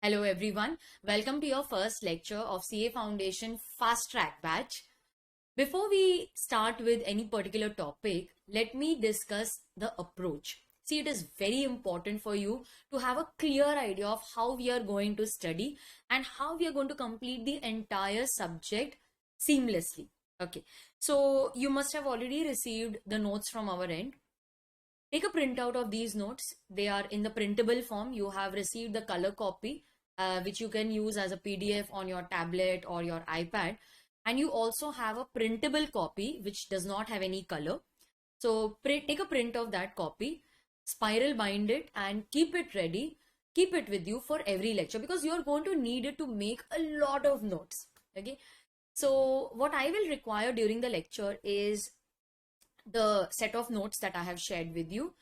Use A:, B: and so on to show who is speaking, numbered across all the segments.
A: Hello everyone, welcome to your first lecture of CA Foundation Fast Track Batch. Before we start with any particular topic, let me discuss the approach. See, it is very important for you to have a clear idea of how we are going to study and how we are going to complete the entire subject seamlessly. Okay, so you must have already received the notes from our end. Take a printout of these notes. They are in the printable form. You have received the color copy, which you can use as a PDF on your tablet or your iPad. And you also have a printable copy, which does not have any color. So take a print of that copy, spiral bind it and keep it ready. Keep it with you for every lecture because you're going to need it to make a lot of notes. Okay. So what I will require during the lecture is the set of notes that I have shared with you.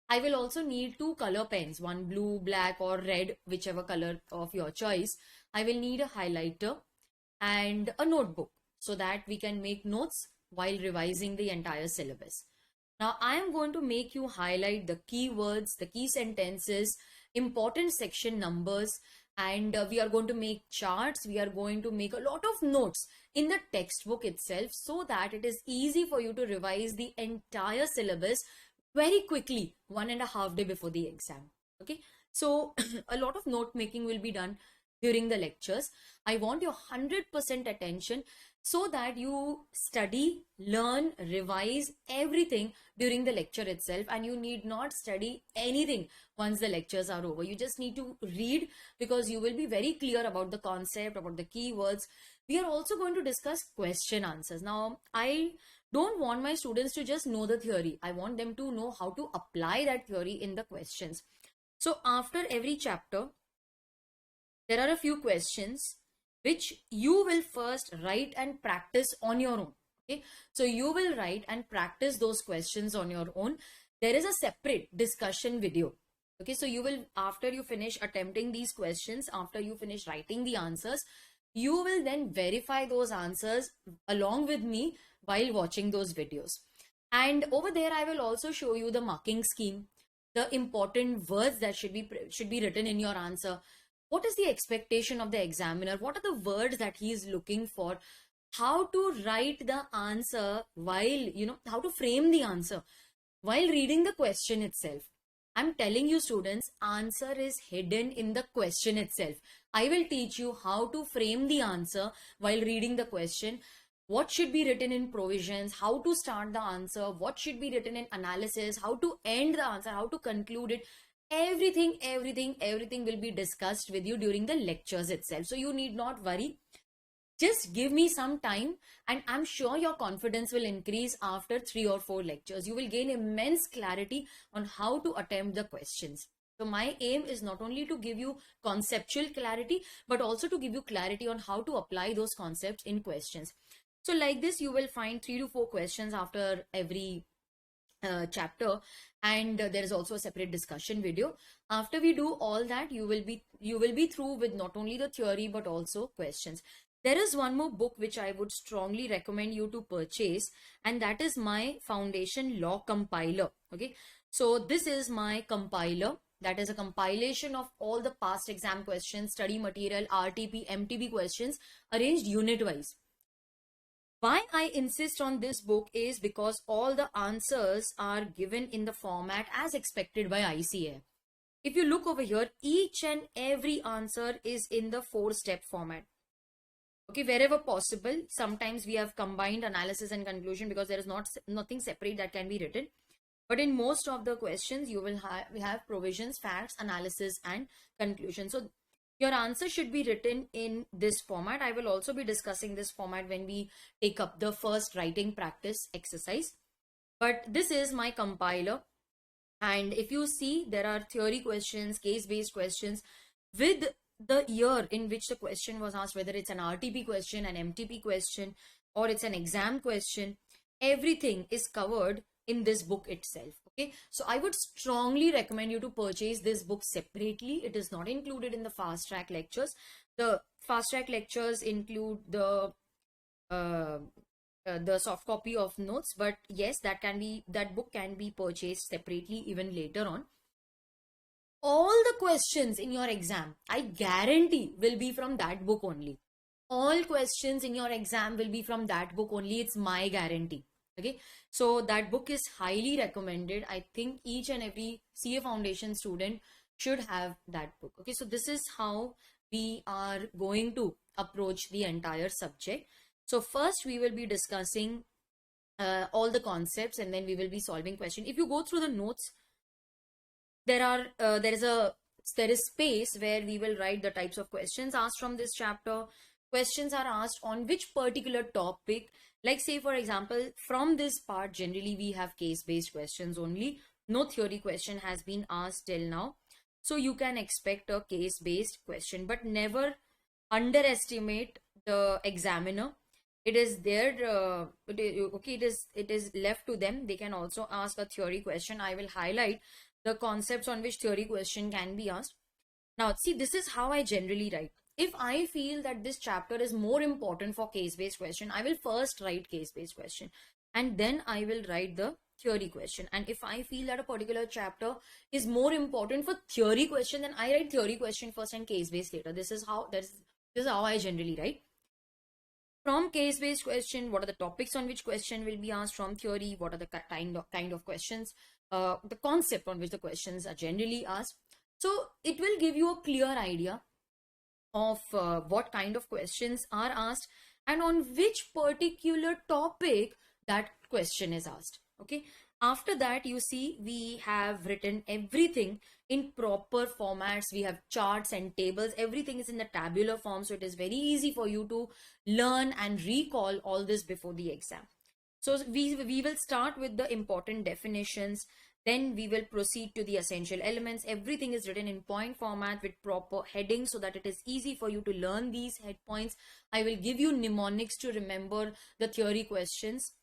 A: I will also need two color pens, one blue, black or red, whichever color of your choice. I will need a highlighter and a notebook so that we can make notes while revising the entire syllabus. Now I am going to make you highlight the keywords, the key sentences, important section numbers, and we are going to make charts. We are going to make a lot of notes in the textbook itself so that it is easy for you to revise the entire syllabus very quickly, 1.5 days before the exam. Okay, so a lot of note making will be done during the lectures. I want your 100% attention so that you study, learn, revise everything during the lecture itself, and you need not study anything once the lectures are over. You just need to read because you will be very clear about the concept, about the keywords. We are also going to discuss question answers. Now, I don't want my students to just know the theory. I want them to know how to apply that theory in the questions. So after every chapter, there are a few questions which you will first write and practice on your own. Okay, so you will write and practice those questions on your own. There is a separate discussion video. Okay, so you will, after you finish attempting these questions, after you finish writing the answers, you will then verify those answers along with me while watching those videos. And over there, I will also show you the marking scheme, the important words that should be written in your answer. What is the expectation of the examiner? What are the words that he is looking for? How to write the answer while, how to frame the answer while reading the question itself. I'm telling you students, answer is hidden in the question itself. I will teach you how to frame the answer while reading the question. What should be written in provisions, how to start the answer, what should be written in analysis, how to end the answer, how to conclude it. Everything will be discussed with you during the lectures itself. So you need not worry. Just give me some time and I'm sure your confidence will increase after 3 or 4 lectures. You will gain immense clarity on how to attempt the questions. So my aim is not only to give you conceptual clarity, but also to give you clarity on how to apply those concepts in questions. So like this, you will find 3 to 4 questions after every chapter, and there is also a separate discussion video. After we do all that, you will be through with not only the theory but also questions. There is one more book which I would strongly recommend you to purchase, and that is my Foundation Law Compiler. Okay, so this is my compiler. That is a compilation of all the past exam questions, study material, RTP, MTP questions arranged unit wise. Why I insist on this book is because all the answers are given in the format as expected by ICA. If you look over here, each and every answer is in the 4-step format. Okay, wherever possible, sometimes we have combined analysis and conclusion because there is nothing separate that can be written. But in most of the questions, we have provisions, facts, analysis, and conclusion. So your answer should be written in this format. I will also be discussing this format when we take up the first writing practice exercise. But this is my compiler. And if you see, there are theory questions, case-based questions with the year in which the question was asked, whether it's an RTP question, an MTP question, or it's an exam question. Everything is covered in this book itself. Okay, so I would strongly recommend you to purchase this book separately. It is not included in the fast track lectures. The fast track lectures include uh, the soft copy of notes, but yes, that book can be purchased separately even later on. all the questions in your exam, I guarantee, will be from that book only. All questions in your exam will be from that book only. It's my guarantee. Okay, so that book is highly recommended. I think each and every CA Foundation student should have that book. Okay, so this is how we are going to approach the entire subject. So first we will be discussing all the concepts, and then we will be solving question. If you go through the notes, there is space where we will write the types of questions asked from this chapter. Questions are asked on which particular topic. Like, say for example, from this part generally we have case based questions only. No theory question has been asked till now, so you can expect a case based question, but never underestimate the examiner. It is their okay, it is left to them. They can also ask a theory question. I will highlight the concepts on which theory question can be asked. Now, see, this is how I generally write. If I feel that this chapter is more important for case-based question, I will first write case-based question, and then I will write the theory question. And if I feel that a particular chapter is more important for theory question, then I write theory question first and case-based later. This is how I generally write. From case-based question, what are the topics on which question will be asked? From theory, what are the kind of questions, the concept on which the questions are generally asked. So it will give you a clear idea of what kind of questions are asked and on which particular topic that question is asked. Okay. After that, you see, we have written everything in proper formats. We have charts and tables. Everything is in the tabular form. So it is very easy for you to learn and recall all this before the exam. So we will start with the important definitions. Then we will proceed to the essential elements. Everything is written in point format with proper headings so that it is easy for you to learn these head points. I will give you mnemonics to remember the theory questions.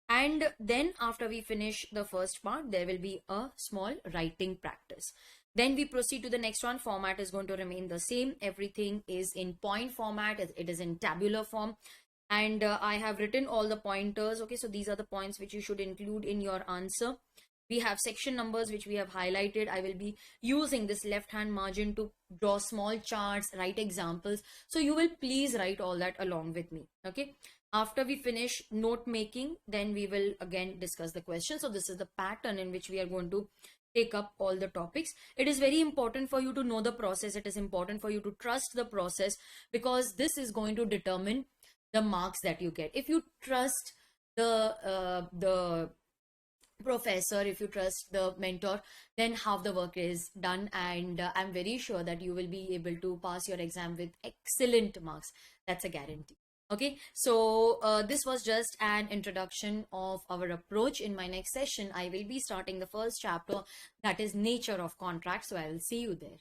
A: And then after we finish the first part, there will be a small writing practice. Then we proceed to the next one. Format is going to remain the same. Everything is in point format. It is in tabular form. And I have written all the pointers. Okay, so these are the points which you should include in your answer. We have section numbers which we have highlighted. I will be using this left hand margin to draw small charts, write examples. So you will please write all that along with me. Okay. After we finish note making, then we will again discuss the question. So this is the pattern in which we are going to take up all the topics. It is very important for you to know the process. It is important for you to trust the process, because this is going to determine the marks that you get. If you trust the professor, if you trust the mentor, then half the work is done, and I'm very sure that you will be able to pass your exam with excellent marks. That's a guarantee. Okay, so this was just an introduction of our approach. In my next session, I will be starting the first chapter, that is nature of contract. So I will see you there.